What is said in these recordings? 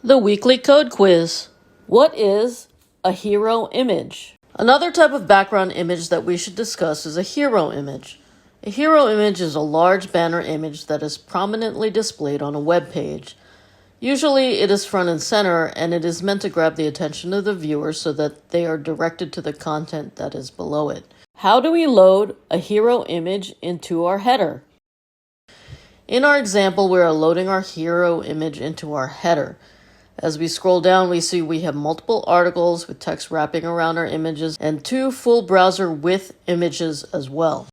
The weekly code quiz. What is a hero image? Another type of background image that we should discuss is a hero image. A hero image is a large banner image that is prominently displayed on a web page. Usually it is front and center, and it is meant to grab the attention of the viewer so that they are directed to the content that is below it. How do we load a hero image into our header? In our example, we are loading our hero image into our header. As we scroll down, we see we have multiple articles with text wrapping around our images and 2 full browser width images as well.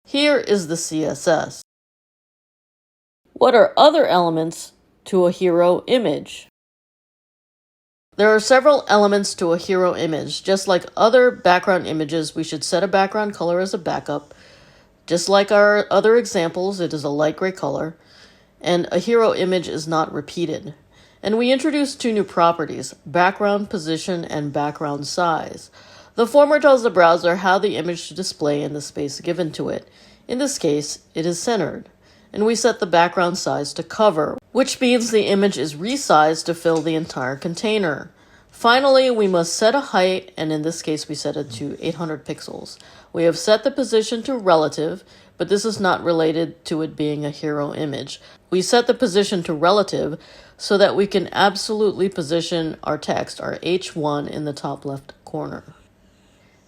Here is the CSS. What are other elements to a hero image? There are several elements to a hero image. Just like other background images, we should set a background color as a backup. Just like our other examples, it is a light gray color. And a hero image is not repeated. And we introduced 2 new properties, background position and background size. The former tells the browser how the image should display in the space given to it. In this case, it is centered. And we set the background size to cover, which means the image is resized to fill the entire container. Finally, we must set a height, and in this case we set it to 800 pixels. We have set the position to relative, but this is not related to it being a hero image. We set the position to relative so that we can absolutely position our text, our H1, in the top left corner.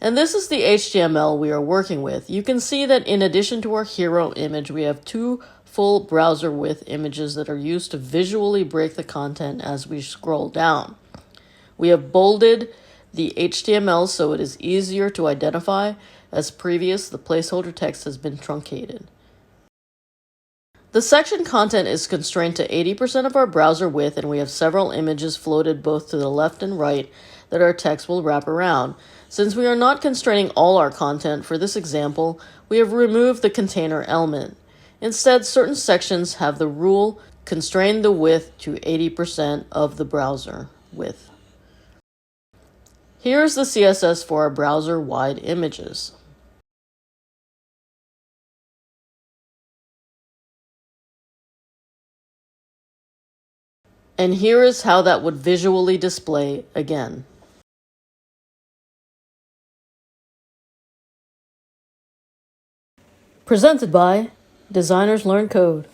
And this is the HTML we are working with. You can see that in addition to our hero image, we have 2 full browser width images that are used to visually break the content as we scroll down. We have bolded the HTML so it is easier to identify. As previous, the placeholder text has been truncated. The section content is constrained to 80% of our browser width, and we have several images floated both to the left and right that our text will wrap around. Since we are not constraining all our content for this example, we have removed the container element. Instead, certain sections have the rule constrain the width to 80% of the browser width. Here's the CSS for our browser-wide images. And here is how that would visually display again. Presented by Designers Learn Code.